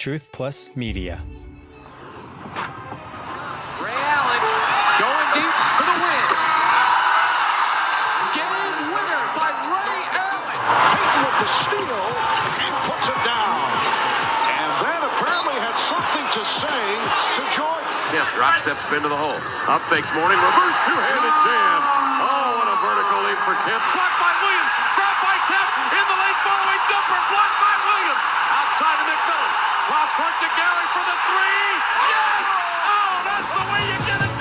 Truth Plus Media. Ray Allen going deep for the win. Game winner by Ray Allen. Peyton with the steal and puts it down. And that apparently had something to say to Jordan. Kemp drop step spin to the hole. Up fakes Morning, reverse two-handed jam. Oh, what a vertical leap for Kemp. Blocked by Williams. Grab by Kemp. In the lane following jumper. Blocked by Williams. Outside of McMillan. Cross court to Gary for the three. Yes! Oh, that's the way you get it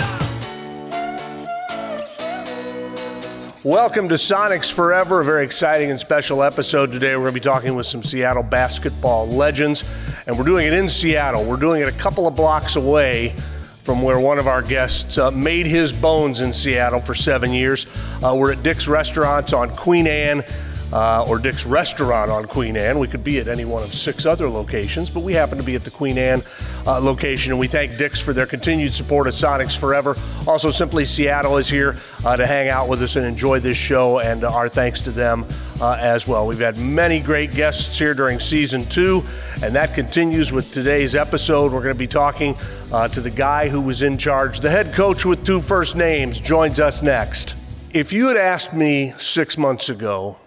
done. Welcome to Sonics Forever, a very exciting and special episode today. We're going to be talking with some Seattle basketball legends, and we're doing it in Seattle. We're doing it a couple of blocks away from where one of our guests made his bones in Seattle for 7 years. We're at Dick's Restaurant on Queen Anne, or Dick's Restaurant on Queen Anne. We could be at any one of 6 other locations, but we happen to be at the Queen Anne location, and we thank Dick's for their continued support of Sonics Forever. Also, Simply Seattle is here to hang out with us and enjoy this show, and our thanks to them as well. We've had many great guests here during Season 2, and that continues with today's episode. We're going to be talking to the guy who was in charge. The head coach with 2 first names joins us next. If you had asked me 6 months ago,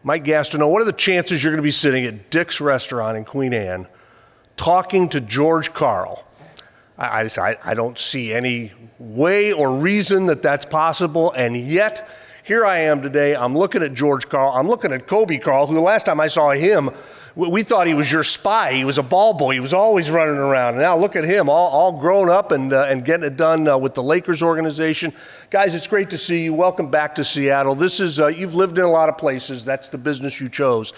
Mike Gastineau, what are the chances you're going to be sitting at Dick's Restaurant in Queen Anne talking to Coach Karl? I don't see any way or reason that that's possible, and yet here I am today. I'm looking at Coach Karl. I'm looking at Coby Karl, who the last time I saw him, we thought he was your spy. He was a ball boy. He was always running around. And now look at him, all grown up and getting it done with the Lakers organization. Guys, it's great to see you. Welcome back to Seattle. This is you've lived in a lot of places. That's the business you chose.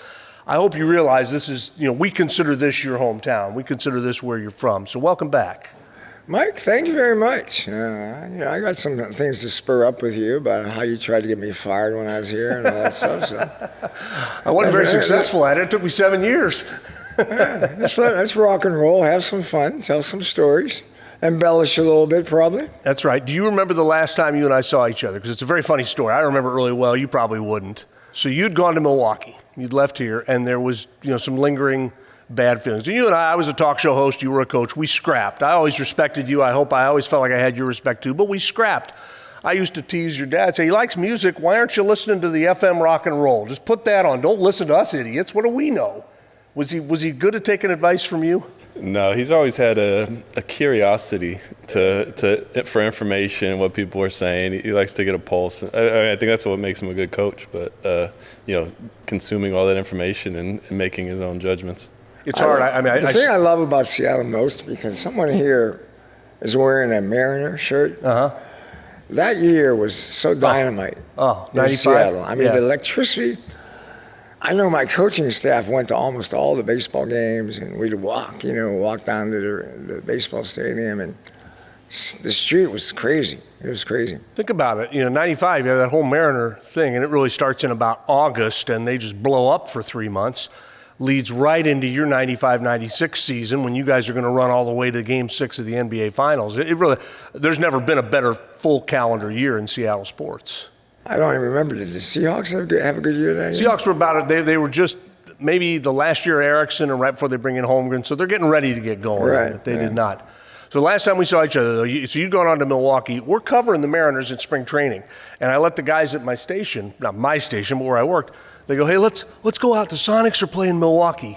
I hope you realize this is, we consider this your hometown. We consider this where you're from. So welcome back. Mike, thank you very much. I got some things to spur up with you about how you tried to get me fired when I was here and all that stuff. So. I wasn't very successful at it. It took me 7 years. Let's rock and roll, have some fun, tell some stories, embellish a little bit probably. That's right. Do you remember the last time you and I saw each other? Because it's a very funny story. I remember it really well. You probably wouldn't. So you'd gone to Milwaukee. You'd left here, and there was some lingering bad feelings. And you and I was a talk show host, you were a coach, we scrapped. I always respected you. I always felt like I had your respect too, but we scrapped. I used to tease your dad, say, he likes music, why aren't you listening to the FM rock and roll? Just put that on. Don't listen to us idiots. What do we know? Was he good at taking advice from you? No, he's always had a curiosity for information, what people are saying. He likes to get a pulse. I think that's what makes him a good coach, but consuming all that information and making his own judgments. It's hard. The thing I love about Seattle most, because someone here is wearing a Mariner shirt. That year was so dynamite. Oh, in 95? Seattle. The electricity. I know my coaching staff went to almost all the baseball games, and we'd walk down to the baseball stadium, and the street was crazy. It was crazy. Think about it. 95, you have that whole Mariner thing, and it really starts in about August, and they just blow up for 3 months. Leads right into your 95-96 season when you guys are going to run all the way to Game 6 of the NBA Finals. There's never been a better full calendar year in Seattle sports. I don't even remember. Did the Seahawks have a good year that year? Seahawks were about it. They were just maybe the last year of Erickson and right before they bring in Holmgren, so they're getting ready to get going. Right. They did not. So last time we saw each other, so you'd gone on to Milwaukee. We're covering the Mariners in spring training, and I let the guys at my station, not my station, but where I worked, they go, hey, let's go out. The Sonics are playing Milwaukee.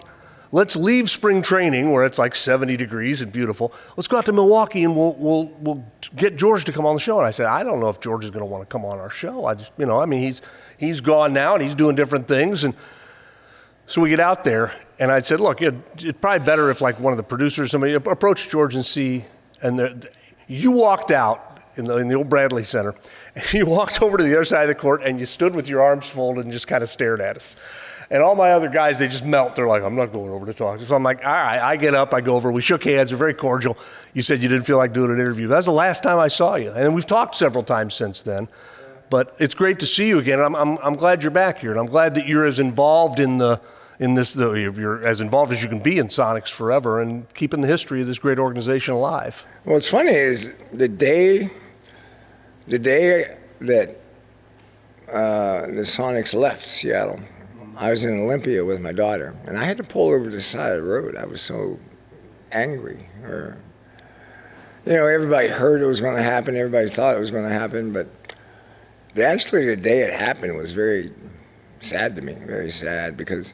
Let's leave spring training where it's like 70 degrees and beautiful. Let's go out to Milwaukee and we'll get George to come on the show. And I said, I don't know if George is going to want to come on our show. He's gone now and he's doing different things. And so we get out there and I said, look, it's probably better if like one of the producers, somebody approached George and see. And you walked out in the old Bradley Center. And you walked over to the other side of the court and you stood with your arms folded and just kind of stared at us. And all my other guys, they just melt. They're like, I'm not going over to talk. So I'm like, all right, I get up, I go over. We shook hands, they're very cordial. You said you didn't feel like doing an interview. That's the last time I saw you. And we've talked several times since then. But it's great to see you again. I'm glad you're back here. And I'm glad that you're as involved you're as involved as you can be in Sonics Forever and keeping the history of this great organization alive. What's funny is the day that the Sonics left Seattle, I was in Olympia with my daughter, and I had to pull over to the side of the road. I was so angry. Everybody heard it was going to happen. Everybody thought it was going to happen, but actually the day it happened was very sad to me, very sad because.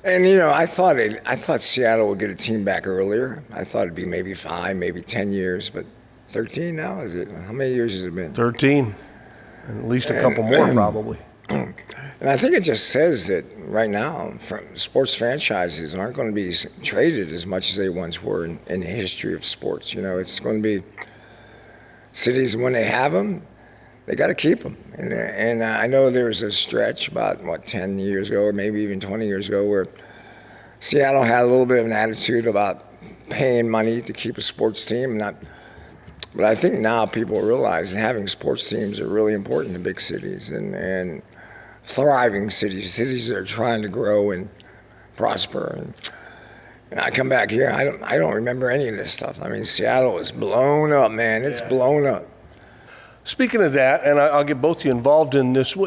And I thought Seattle would get a team back earlier. I thought it'd be maybe 5, maybe 10 years, but 13 now is it? How many years has it been? 13, at least a couple more probably. And I think it just says that right now, sports franchises aren't going to be traded as much as they once were in the history of sports. It's going to be cities, when they have them, they got to keep them. And I know there was a stretch about, 10 years ago or maybe even 20 years ago where Seattle had a little bit of an attitude about paying money to keep a sports team. But I think now people realize that having sports teams are really important in big cities and thriving cities that are trying to grow and prosper. And I come back here, I don't remember any of this stuff. I mean, Seattle is blown up, man. It's blown up. Speaking of that, and I'll get both of you involved in this,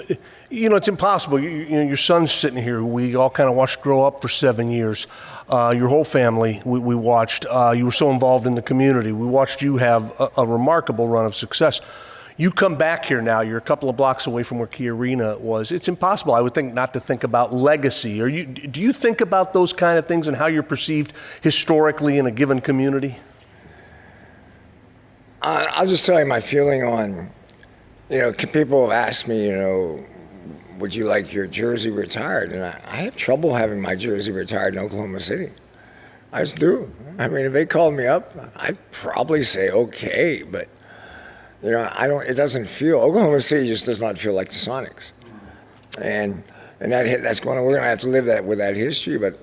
it's impossible. Your son's sitting here. We all kind of watched grow up for 7 years. Your whole family, we watched. You were so involved in the community. We watched you have a remarkable run of success. You come back here now. You're a couple of blocks away from where Key Arena was. It's impossible, I would think, not to think about legacy. Do you think about those kind of things and how you're perceived historically in a given community? I'll just tell you my feeling on, people have asked me, would you like your jersey retired? And I have trouble having my jersey retired in Oklahoma City. I just do. I mean, if they called me up, I'd probably say okay, but, it doesn't feel, Oklahoma City just does not feel like the Sonics. And we're going to have to live with that history, but,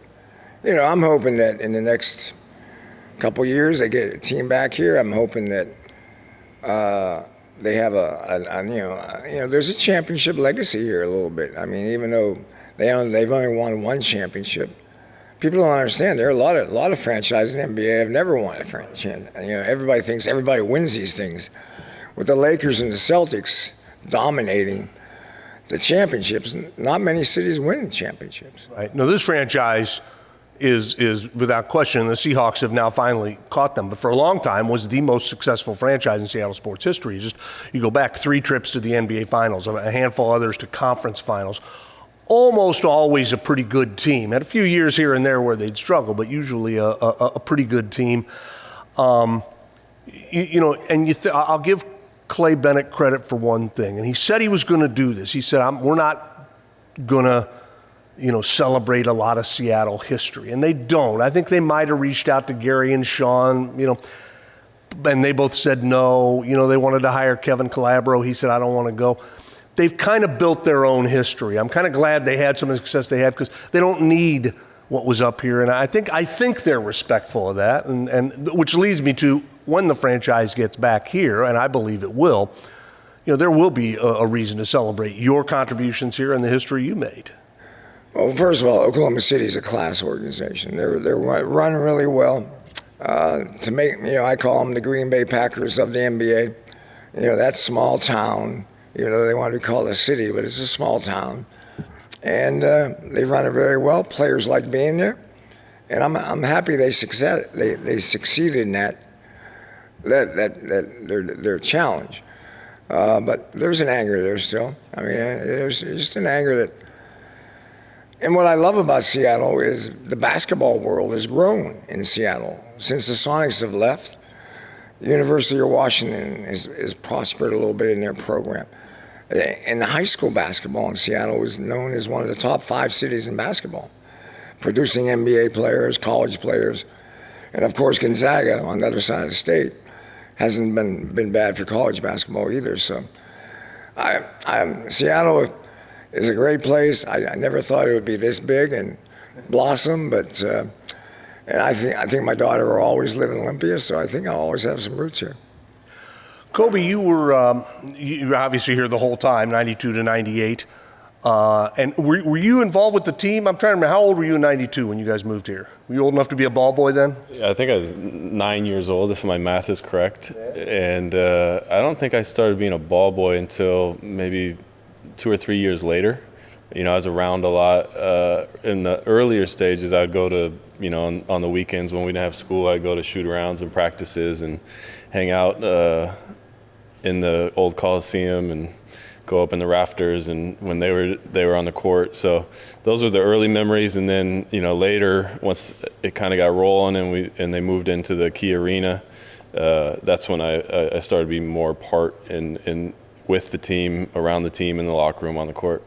I'm hoping that in the next couple years they get a team back here. I'm hoping that they have there's a championship legacy here a little bit. I mean, even though they've only won one championship, people don't understand. There are a lot of franchises in the NBA have never won a franchise. Everybody thinks everybody wins these things. With the Lakers and the Celtics dominating the championships, not many cities win championships. Right. No, this franchise is without question, the Seahawks have now finally caught them, but for a long time was the most successful franchise in Seattle sports history. You go back 3 trips to the NBA Finals, a handful others to conference finals. Almost always a pretty good team. Had a few years here and there where they'd struggle, but usually a pretty good team. I'll give Clay Bennett credit for one thing, and he said he was going to do this. He said, we're not going to celebrate a lot of Seattle history. And they don't. I think they might have reached out to Gary and Sean, and they both said no. They wanted to hire Kevin Calabro. He said, I don't want to go. They've kind of built their own history. I'm kind of glad they had some of the success they had because they don't need what was up here. And I think they're respectful of that, and which leads me to when the franchise gets back here, and I believe it will, there will be a reason to celebrate your contributions here and the history you made. Well, first of all, Oklahoma City is a class organization. They're run really well. I call them the Green Bay Packers of the NBA. That small town, they want to be called a city, but it's a small town. And they run it very well. Players like being there. And I'm happy they succeeded in that their challenge. But there's an anger there still. I mean, there's just an anger that. And what I love about Seattle is the basketball world has grown in Seattle. Since the Sonics have left, the University of Washington has prospered a little bit in their program. And the high school basketball in Seattle was known as one of the top 5 cities in basketball, producing NBA players, college players. And of course, Gonzaga on the other side of the state hasn't been bad for college basketball either. So Seattle is a great place. I never thought it would be this big and blossom, but and I think my daughter will always live in Olympia, so I think I'll always have some roots here. Coby, you were obviously here the whole time, 92 to 98. And were you involved with the team? I'm trying to remember, how old were you in 92 when you guys moved here? Were you old enough to be a ball boy then? Yeah, I think I was 9 years old, if my math is correct. And I don't think I started being a ball boy until maybe 2 or 3 years later. I was around a lot. In the earlier stages, I'd go to, on the weekends when we didn't have school, I'd go to shoot-arounds and practices and hang out in the old Coliseum and go up in the rafters and when they were on the court. So those were the early memories. And then, later, once it kind of got rolling and they moved into the Key Arena, that's when I started being more part in with the team, around the team, in the locker room, on the court.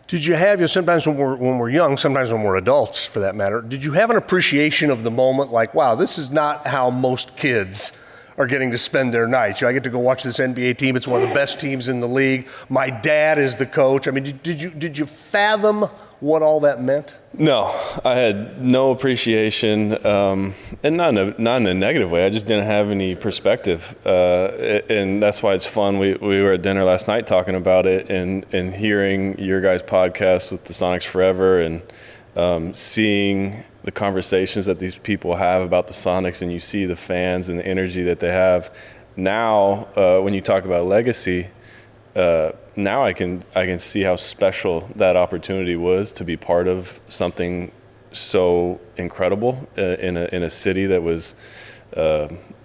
Did you have, sometimes when we're young, sometimes when we're adults for that matter, did you have an appreciation of the moment like, wow, this is not how most kids are getting to spend their nights? I get to go watch this NBA team. It's one of the best teams in the league. My dad is the coach. I mean, did you fathom what all that meant? No, I had no appreciation, and not in a negative way. I just didn't have any perspective, and that's why it's fun. We were at dinner last night talking about it, and hearing your guys' podcast with the Sonics Forever, and seeing the conversations that these people have about the Sonics, and you see the fans and the energy that they have. Now, when you talk about legacy, now I can see how special that opportunity was to be part of something so incredible in a city that was,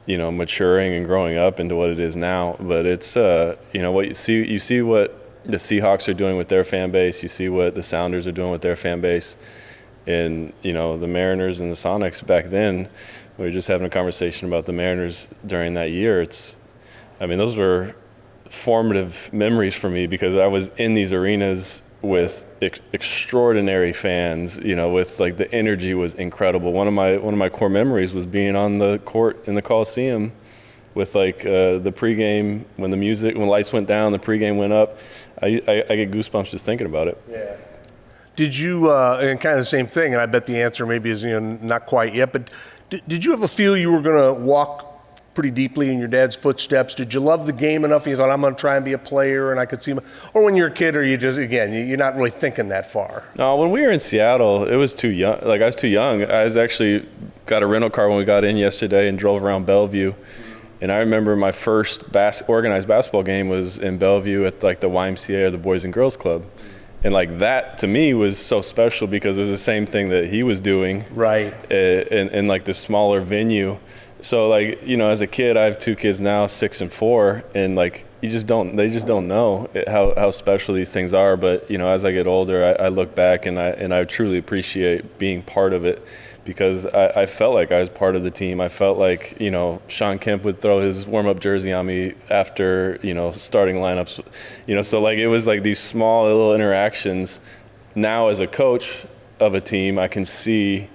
maturing and growing up into what it is now. But it's, what you see what the Seahawks are doing with their fan base. You see what the Sounders are doing with their fan base. And, the Mariners and the Sonics back then, we were just having a conversation about the Mariners during that year. Those were formative memories for me because I was in these arenas with extraordinary fans, with like the energy was incredible. One of my core memories was being on the court in the Coliseum with like the pregame, when the lights went down, the pregame went up. I get goosebumps just thinking about it. Yeah. Did you, and kind of the same thing, and I bet the answer maybe is not quite yet, but did you ever feel you were going to walk pretty deeply in your dad's footsteps? Did you love the game enough? You thought, I'm going to try and be a player, and I could see him. Or when you're a kid, or you just, again, you're not really thinking that far? No, when we were in Seattle, it was too young. Like, I was too young. I was actually got a rental car when we got in yesterday and drove around Bellevue. And I remember my first organized basketball game was in Bellevue at like the YMCA or the Boys and Girls Club. And like that to me was so special because it was the same thing that he was doing. Right. In like this smaller venue. So like, as a kid, I have two kids now, 6 and 4, and like they just don't know how special these things are. But as I get older, I look back and I truly appreciate being part of it because I felt like I was part of the team. I felt like Sean Kemp would throw his warm-up jersey on me after starting lineups. So like it was like these small little interactions. Now as a coach of a team, I can see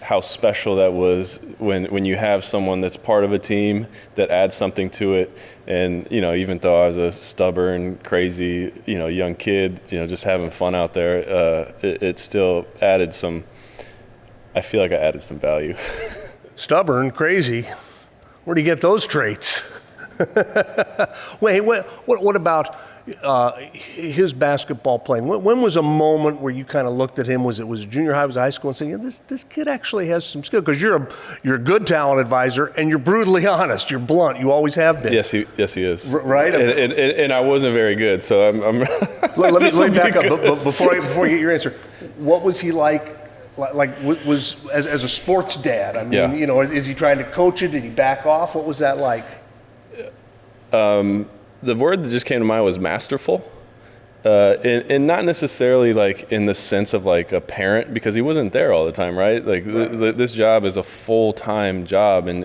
how special that was when you have someone that's part of a team that adds something to it. And, even though I was a stubborn, crazy, young kid, just having fun out there, it still added some, I feel like I added some value. Stubborn, crazy. Where do you get those traits? Wait, what about his basketball playing? When was a moment where you kind of looked at him? Was it junior high, was it high school, and saying, this kid actually has some skill? Because you're a good talent advisor, and you're brutally honest. You're blunt. You always have been. Yes, he is. Right. And I wasn't very good, so I'm let me back up. But before I get your answer, what was he like? Was as a sports dad? I mean, yeah. Is he trying to coach it? Did he back off? What was that like? The word that just came to mind was masterful, and not necessarily like in the sense of like a parent, because he wasn't there all the time, right? Like this job is a full-time job, and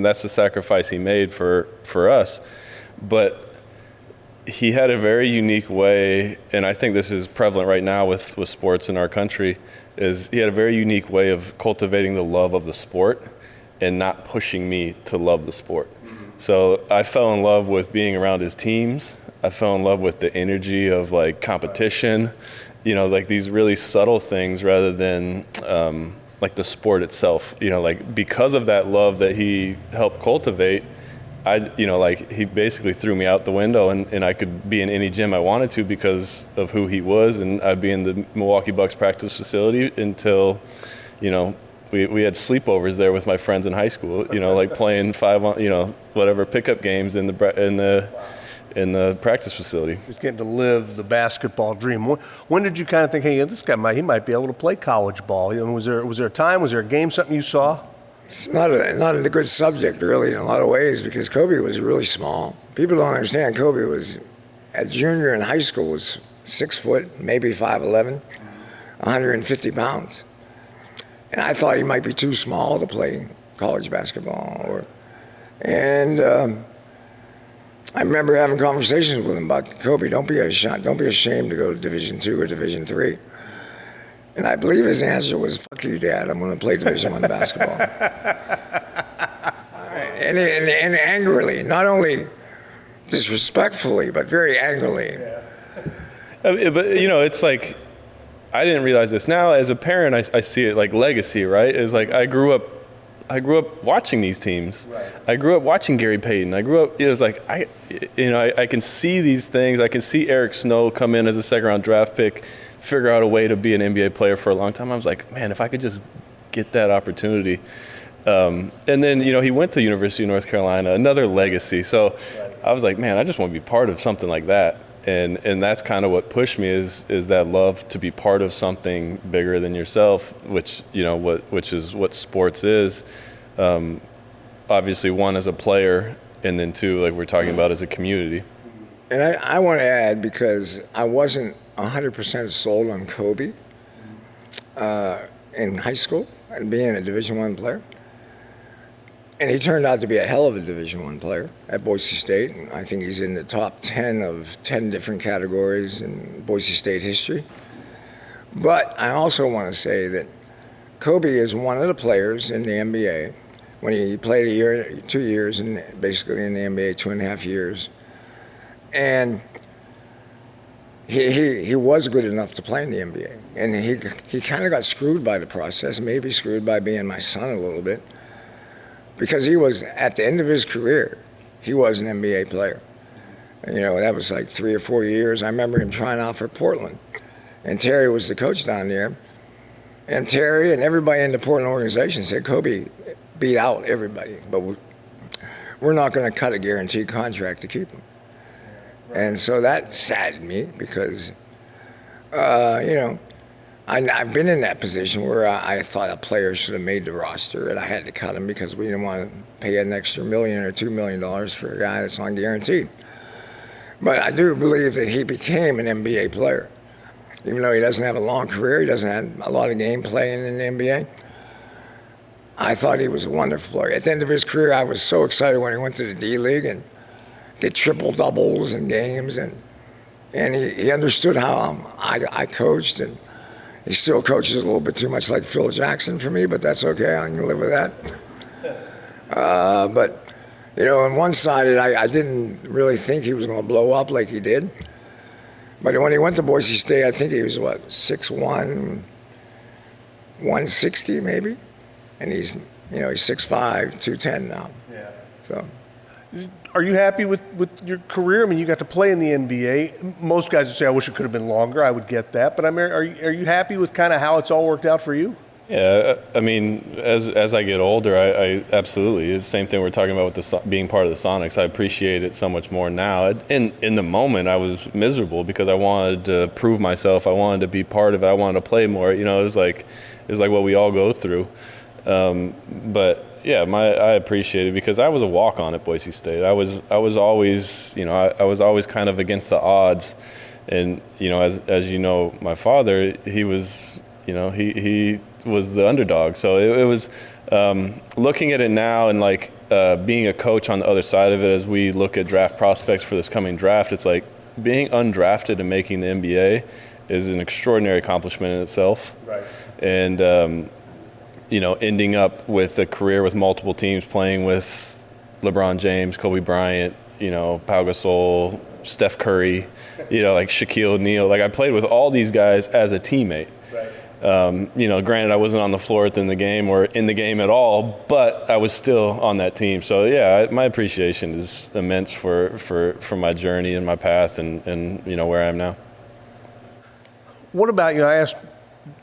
that's the sacrifice he made for us. But he had a very unique way, and I think this is prevalent right now with sports in our country, is he had a very unique way of cultivating the love of the sport and not pushing me to love the sport. So I fell in love with being around his teams. I fell in love with the energy of like competition, like these really subtle things rather than like the sport itself. Like because of that love that he helped cultivate, like he basically threw me out the window and I could be in any gym I wanted to because of who he was, and I'd be in the Milwaukee Bucks practice facility until, we had sleepovers there with my friends in high school, like playing 5 on, whatever pickup games in the in the practice facility. He's getting to live the basketball dream. When did you kind of think, hey, this guy he might be able to play college ball? You know, was there a time, was there a game, something you saw? It's not a good subject, really, in a lot of ways, because Coby was really small. People don't understand Coby was, at junior in high school, was 6 foot, maybe 5'11", 150 pounds. And I thought he might be too small to play college basketball. I remember having conversations with him about, Coby, don't be ashamed to go to Division II or Division III. And I believe his answer was, fuck you, Dad, I'm going to play Division I basketball. And angrily, not only disrespectfully, but very angrily. But, you know, it's like, I didn't realize this. Now, as a parent, I see it like legacy, right? It's like I grew up watching these teams. Right. I grew up watching Gary Payton. I grew up, it was like, I can see these things. I can see Eric Snow come in as a second-round draft pick, figure out a way to be an NBA player for a long time. I was like, man, if I could just get that opportunity. And then, you know, he went to University of North Carolina, another legacy. So I was like, man, I just want to be part of something like that. And that's kind of what pushed me is that love to be part of something bigger than yourself, which is what sports is. Obviously, one, as a player, and then two, like we're talking about, as a community. And I want to add, because I wasn't 100% sold on Coby in high school and being a Division I player. And he turned out to be a hell of a Division I player at Boise State. And I think he's in the top 10 of 10 different categories in Boise State history. But I also want to say that Coby is one of the players in the NBA. When he played 2 years, and basically in the NBA, 2.5 years. And he was good enough to play in the NBA. And he kind of got screwed by the process, maybe screwed by being my son a little bit. Because he was, at the end of his career, he was an NBA player. You know, that was like 3 or 4 years. I remember him trying out for Portland. And Terry was the coach down there. And Terry and everybody in the Portland organization said, Coby beat out everybody, but we're not going to cut a guaranteed contract to keep him. And so that saddened me because, you know, I've been in that position where I thought a player should have made the roster, and I had to cut him because we didn't want to pay an extra $1 million or $2 million for a guy that's unguaranteed. But I do believe that he became an NBA player. Even though he doesn't have a long career, he doesn't have a lot of game playing in the NBA. I thought he was a wonderful player. At the end of his career, I was so excited when he went to the D-League and get triple doubles in games, and he understood how I coached, and he still coaches a little bit too much like Phil Jackson for me, but that's okay. I can live with that. But, you know, on one side, I didn't really think he was going to blow up like he did. But when he went to Boise State, I think he was, 6'1", 160 maybe? And he's 6'5", 210 now. Yeah. So. Are you happy with your career? I mean, you got to play in the NBA. Most guys would say, I wish it could have been longer. I would get that. But I mean, are you happy with kind of how it's all worked out for you? Yeah, I mean, as I get older, I absolutely. It's the same thing we're talking about with being part of the Sonics. I appreciate it so much more now. In the moment, I was miserable because I wanted to prove myself. I wanted to be part of it. I wanted to play more. You know, it was like what we all go through. But yeah, I appreciate it because I was a walk-on at Boise State. I was always, I was always kind of against the odds. And, as you know, my father, he was, he was the underdog. So it was looking at it now and being a coach on the other side of it as we look at draft prospects for this coming draft, it's like being undrafted and making the NBA is an extraordinary accomplishment in itself. Right. And, ending up with a career with multiple teams, playing with LeBron James, Kobe Bryant, Pau Gasol, Steph Curry, like Shaquille O'Neal. I played with all these guys as a teammate. Right. Granted, I wasn't on the floor in the game or in the game at all, but I was still on that team. So, yeah, my appreciation is immense for my journey and my path and where I am now. What about, I asked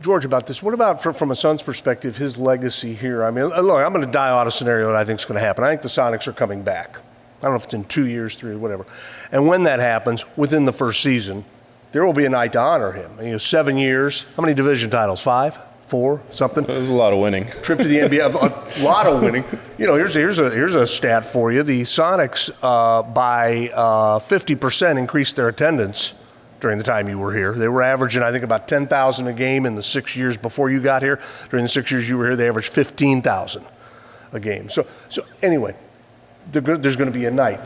George about this. What about from a son's perspective, his legacy here? I mean, look, I'm going to dial out a scenario that I think is going to happen. I think the Sonics are coming back. don't know if it's in 2 years, 3, whatever. And when that happens, within the first season, there will be a night to honor him. 7 years. How many division titles? 5? 4? Something? It was a lot of winning. Trip to the NBA, a lot of winning. Here's a stat for you. The Sonics by 50% increased their attendance during the time you were here. They were averaging, I think, about 10,000 a game in the 6 years before you got here. During the 6 years you were here, they averaged 15,000 a game. So anyway, there's going to be a night.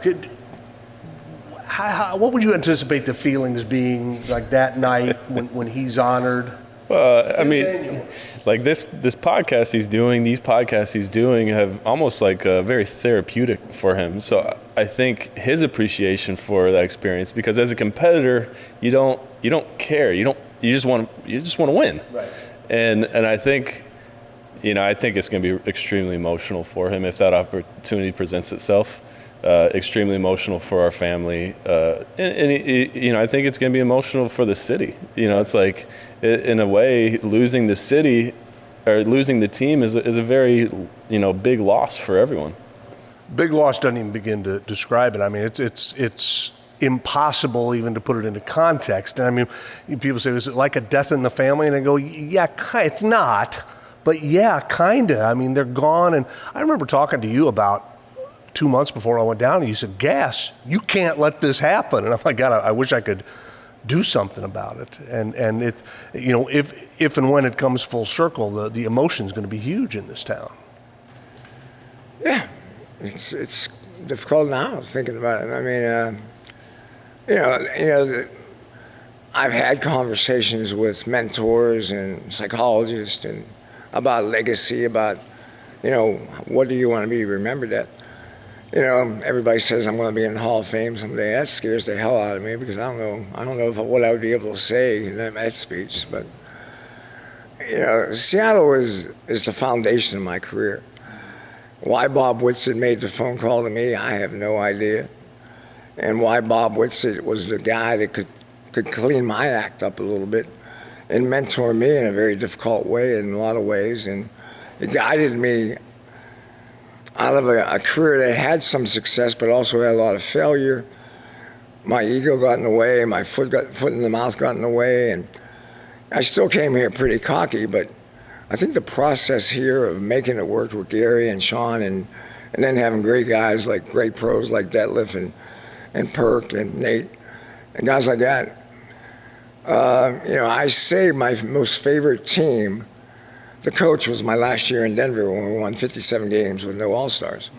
What would you anticipate the feelings being like that night when he's honored? I mean, like this podcast he's doing, these podcasts he's doing have almost like very therapeutic for him. So I think his appreciation for that experience, because as a competitor, you don't care. You just want to win. Right. And I think, I think it's going to be extremely emotional for him if that opportunity presents itself. Extremely emotional for our family, and I think it's going to be emotional for the city. It's like, in a way, losing the city or losing the team is a very big loss for everyone. Big loss doesn't even begin to describe it. I mean, it's impossible even to put it into context. And I mean, people say, is it like a death in the family? And I go, yeah, it's not, but yeah, kinda. I mean, they're gone. And I remember talking to you about 2 months before I went down, and you said, Gas, you can't let this happen. And I'm like, God, I wish I could do something about it. And it, if and when it comes full circle, the emotion's going to be huge in this town. Yeah, it's difficult now thinking about it. I mean, I've had conversations with mentors and psychologists and about legacy, about, what do you want to be remembered at? Everybody says I'm going to be in the Hall of Fame someday. That scares the hell out of me, because I don't know what I would be able to say in that speech. But Seattle is the foundation of my career. Why Bob Whitsitt made the phone call to me, I have no idea. And why Bob Whitsitt was the guy that could clean my act up a little bit and mentor me in a very difficult way in a lot of ways, and it guided me out of a career that had some success, but also had a lot of failure. My ego got in the way, my foot in the mouth got in the way, and I still came here pretty cocky, but I think the process here of making it work with Gary and Sean, and then having great guys, like great pros like Detlef and Perk and Nate, and guys like that. I say my most favorite team, the coach, was my last year in Denver when we won 57 games with no All-Stars.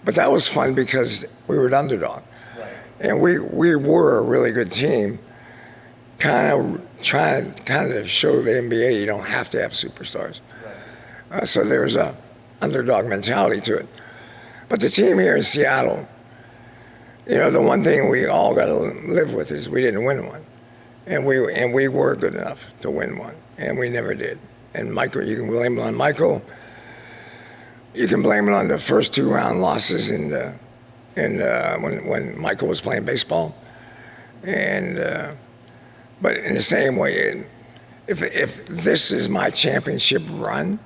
But that was fun because we were the underdog. Right. And we were a really good team, kind of to show the NBA you don't have to have superstars. Right. So there's a underdog mentality to it. But the team here in Seattle, the one thing we all got to live with is we didn't win one. And we were good enough to win one, and we never did. And Michael, you can blame it on Michael. You can blame it on the first 2 round losses when Michael was playing baseball. And but in the same way, if this is my championship run,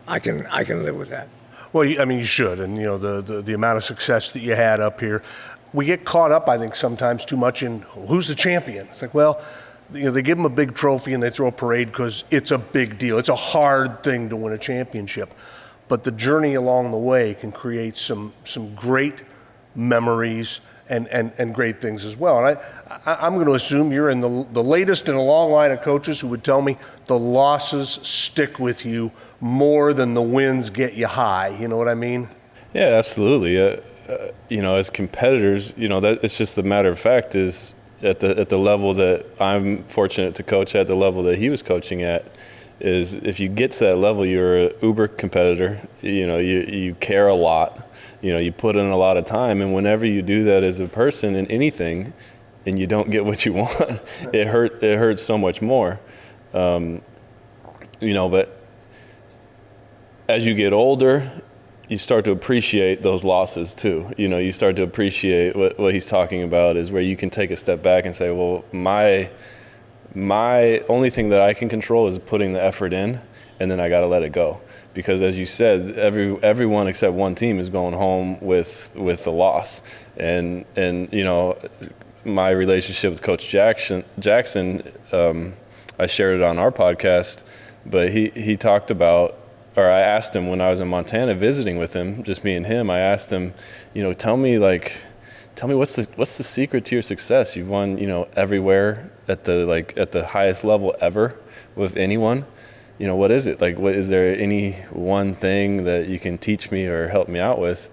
I can live with that. Well, you should, and the amount of success that you had up here. We get caught up, I think, sometimes too much in who's the champion. It's like, well, they give them a big trophy and they throw a parade because it's a big deal. It's a hard thing to win a championship. But the journey along the way can create some great memories and great things as well. And I'm going to assume you're in the latest in a long line of coaches who would tell me the losses stick with you more than the wins get you high. You know what I mean? Yeah, absolutely. As competitors, that it's just the matter of fact is at the level that I'm fortunate to coach at, the level that he was coaching at, is if you get to that level, you're an uber competitor. You care a lot. You put in a lot of time, and whenever you do that as a person in anything, and you don't get what you want, it hurts so much more. But as you get older, you start to appreciate those losses too. You start to appreciate what he's talking about, is where you can take a step back and say, well, my only thing that I can control is putting the effort in, and then I got to let it go. because as you said, everyone except one team is going home with a loss. And you know, my relationship with Coach Jackson, I shared it on our podcast, but he talked about, or I asked him when I was in Montana visiting with him, just me and him, I asked him, you know, tell me what's the secret to your success? You've won, you know, everywhere at the highest level ever with anyone. You know, what is it? Like, is there any one thing that you can teach me or help me out with?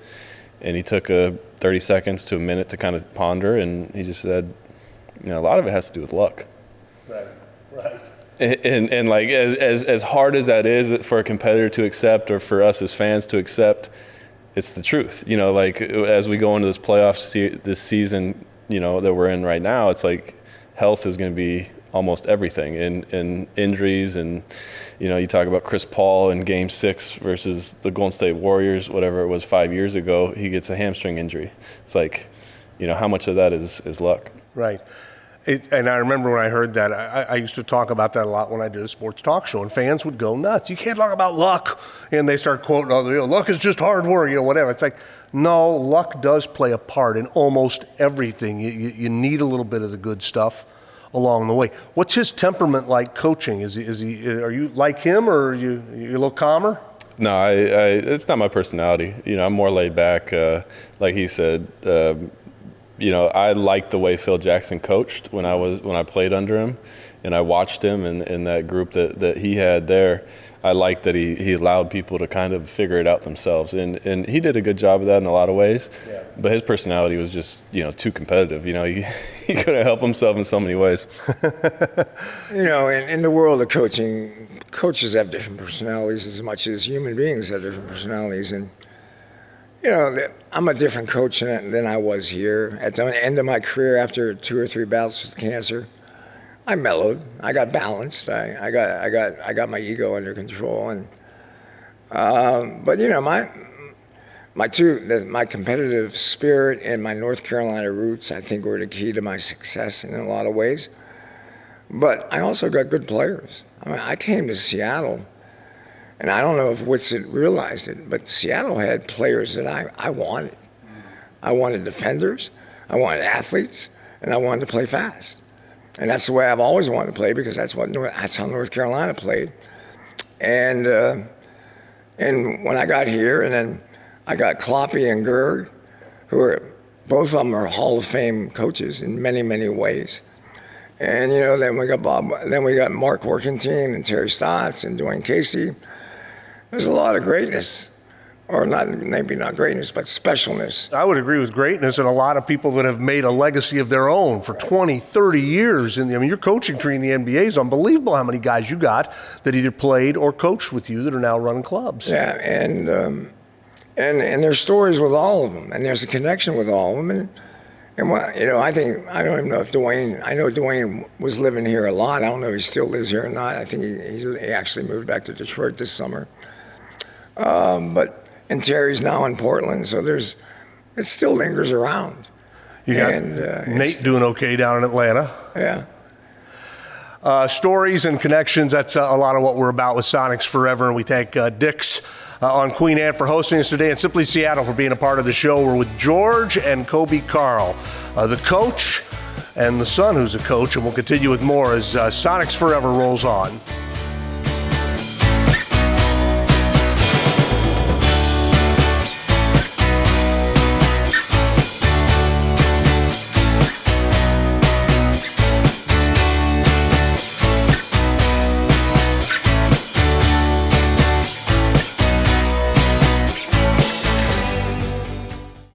And he took 30 seconds to a minute to kind of ponder, and he just said, you know, a lot of it has to do with luck. Right. And like, as hard as that is for a competitor to accept, or for us as fans to accept, it's the truth. You know, like, as we go into this this season, you know, that we're in right now, it's like health is going to be almost everything, and injuries. And, you know, you talk about Chris Paul in Game 6 versus the Golden State Warriors, whatever it was 5 years ago, he gets a hamstring injury. It's like, you know, how much of that is luck? Right. And I remember when I heard that, I used to talk about that a lot when I did a sports talk show, and fans would go nuts. You can't talk about luck. And they start quoting, oh, you know, luck is just hard work, you know, whatever. It's like, no, luck does play a part in almost everything. You need a little bit of the good stuff along the way. What's his temperament like coaching? Are you like him, or are you a little calmer? No, it's not my personality. You know, I'm more laid back. Like he said, you know, I liked the way Phil Jackson coached when I played under him, and I watched him in that group that he had there. I liked that he allowed people to kind of figure it out themselves, and he did a good job of that in a lot of ways. Yeah. But his personality was just, you know, too competitive. You know, he couldn't help himself in so many ways. You know, in the world of coaching, coaches have different personalities as much as human beings have different personalities, and you know, I'm a different coach than I was here. At the end of my career, after 2 or 3 bouts with cancer, I mellowed. I got balanced. I got my ego under control. And but you know, my competitive spirit and my North Carolina roots, I think, were the key to my success in a lot of ways. But I also got good players. I mean, I came to Seattle. And I don't know if Whitsitt realized it, but Seattle had players that I wanted. I wanted defenders, I wanted athletes, and I wanted to play fast. And that's the way I've always wanted to play, because that's how North Carolina played. And when I got here, and then I got Kloppy and Gerg, both of them are Hall of Fame coaches in many, many ways. And you know, then we got Mark Workentine and Terry Stotts and Dwayne Casey. There's a lot of greatness, or maybe not greatness, but specialness. I would agree with greatness, and a lot of people that have made a legacy of their own for 20, 30 years. And I mean, your coaching tree in the NBA is unbelievable how many guys you got that either played or coached with you that are now running clubs. Yeah, and there's stories with all of them, and there's a connection with all of them. And what, you know, I don't even know if Dwayne was living here a lot. I don't know if he still lives here or not. I think he actually moved back to Detroit this summer. And Terry's now in Portland, so it still lingers around. You got Nate doing okay down in Atlanta. Yeah. Stories and connections, that's a lot of what we're about with Sonics Forever, and we thank Dick's on Queen Anne for hosting us today, and Simply Seattle for being a part of the show. We're with George and Coby Karl, the coach and the son who's a coach, and we'll continue with more as Sonics Forever rolls on.